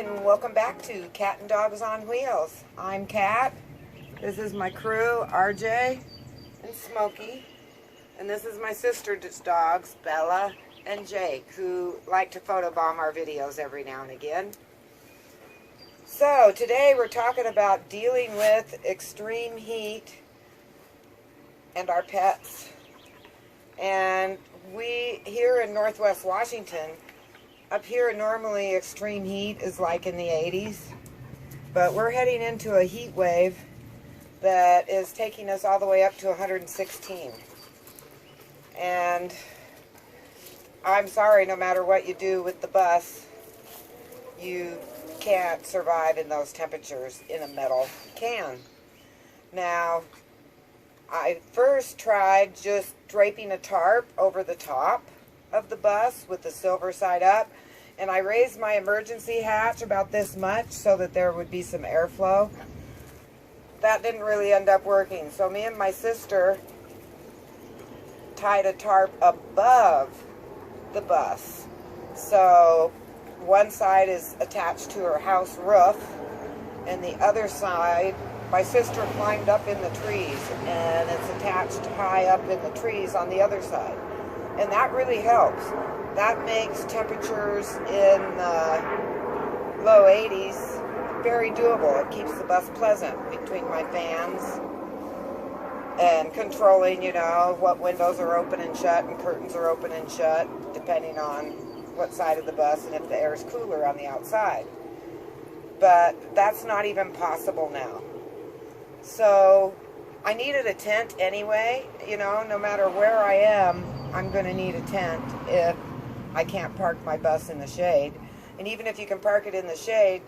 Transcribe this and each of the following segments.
and welcome back to Cat and Dogs on Wheels. I'm Cat. This is my crew, RJ and Smokey. And this is my sister's dogs, Bella and Jake, who like to photobomb our videos every now and again. So today we're talking about dealing with extreme heat and our pets. And we, here in Northwest Washington, up here normally extreme heat is like in the 80s, but we're heading into a heat wave that is taking us all the way up to 116. And I'm sorry, no matter what you do with the bus, you can't survive in those temperatures in a metal can. Now, I first tried just draping a tarp over the top of the bus with the silver side up, and I raised my emergency hatch about this much so that there would be some airflow. That didn't really end up working, so me and my sister tied a tarp above the bus. So one side is attached to her house roof, and the other side, my sister climbed up in the trees, and it's attached high up in the trees on the other side. And that really helps. That makes temperatures in the low 80s very doable. It keeps the bus pleasant between my fans and controlling, you know, what windows are open and shut and curtains are open and shut, depending on what side of the bus and if the air is cooler on the outside. But that's not even possible now. So I needed a tent anyway. You know, no matter where I am, I'm going to need a tent if I can't park my bus in the shade. And even if you can park it in the shade,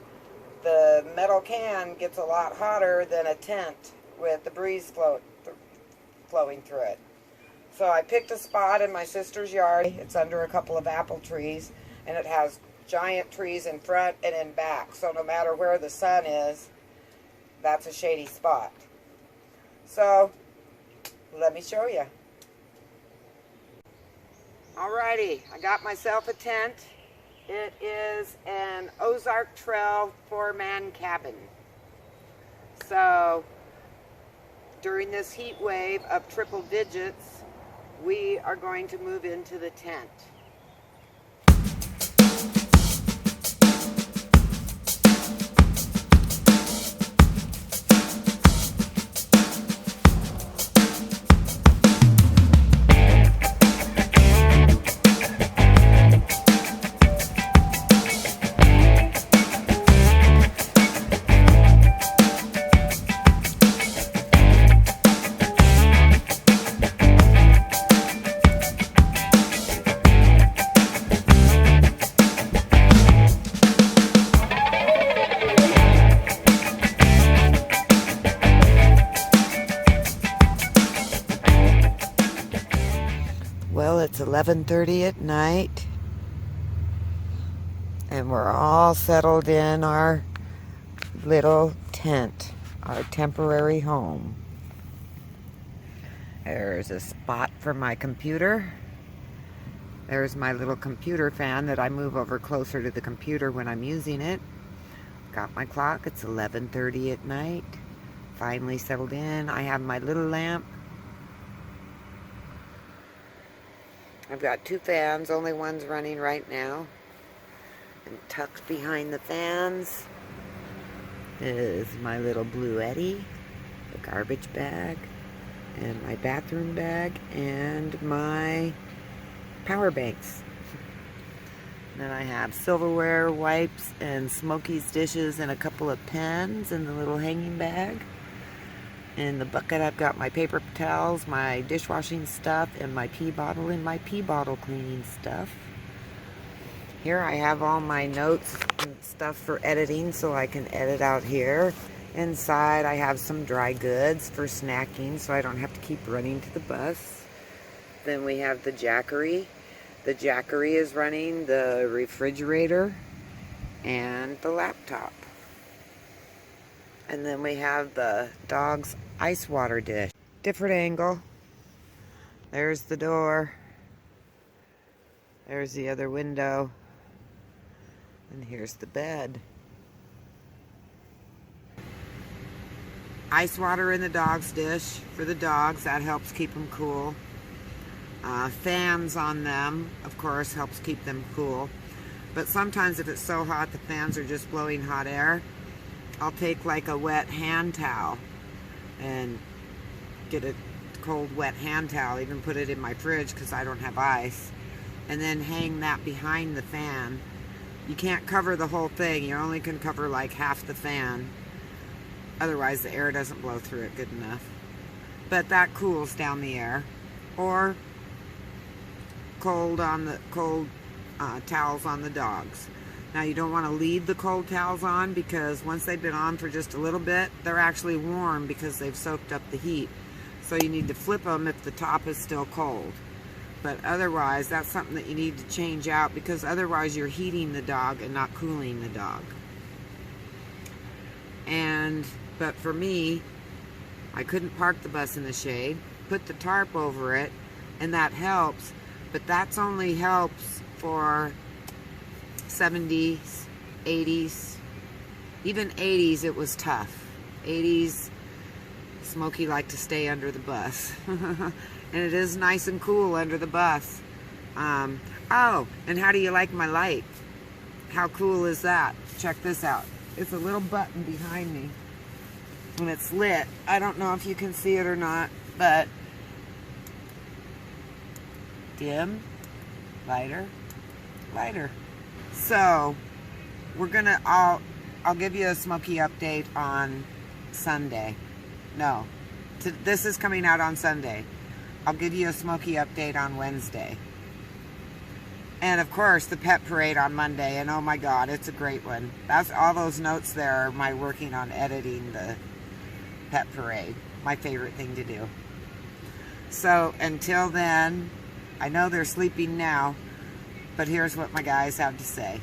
the metal can gets a lot hotter than a tent with the breeze flowing through it. So I picked a spot in my sister's yard. It's under a couple of apple trees, and it has giant trees in front and in back. So no matter where the sun is, that's a shady spot. So let me show you. Alrighty, I got myself a tent. It is an Ozark Trail 4-man cabin. So during this heat wave of triple digits, we are going to move into the tent. Well, it's 11:30 at night, and we're all settled in our little tent, our temporary home. There's a spot for my computer. There's my little computer fan that I move over closer to the computer when I'm using it. Got my clock. It's 11:30 at night. Finally settled in. I have my little lamp. I've got two fans, only one's running right now. And tucked behind the fans is my little Blue Eddy, the garbage bag, and my bathroom bag, and my power banks. Then I have silverware, wipes, and Smokey's dishes, and a couple of pens in the little hanging bag. In the bucket, I've got my paper towels, my dishwashing stuff, and my pee bottle and my pee bottle cleaning stuff. Here I have all my notes and stuff for editing so I can edit out here. Inside I have some dry goods for snacking so I don't have to keep running to the bus. Then we have the Jackery. The Jackery is running the refrigerator and the laptop. And then we have the dog's ice water dish. Different angle. There's the door. There's the other window. And here's the bed. ice water in the dog's dish for the dogs. That helps keep them cool. Fans on them, of course, helps keep them cool. But sometimes if it's so hot the fans are just blowing hot air, I'll take like a wet hand towel and get a cold wet hand towel, even put it in my fridge because I don't have ice, and then hang that behind the fan. You can't cover the whole thing. You only can cover like half the fan. Otherwise the air doesn't blow through it good enough. But that cools down the air. Or cold towels on the dogs. Now you don't want to leave the cold towels on, because once they've been on for just a little bit, they're actually warm because they've soaked up the heat. So you need to flip them if the top is still cold. But otherwise, that's something that you need to change out, because otherwise you're heating the dog and not cooling the dog. But for me, I couldn't park the bus in the shade, put the tarp over it, and that helps. But that's only helps for 70s, 80s, even 80s it was tough. 80s, Smokey liked to stay under the bus. And it is nice and cool under the bus. Oh, and how do you like my light? How cool is that? Check this out. It's a little button behind me. When it's lit, I don't know if you can see it or not, but dim, lighter, lighter. So we're gonna, I'll give you a Smokey update on Sunday. No, this is coming out on Sunday. I'll give you a Smokey update on Wednesday. And of course the pet parade on Monday, and oh my god, it's a great one. That's all those notes there are my working on editing the pet parade. My favorite thing to do. So until then, I know they're sleeping now, but here's what my guys have to say.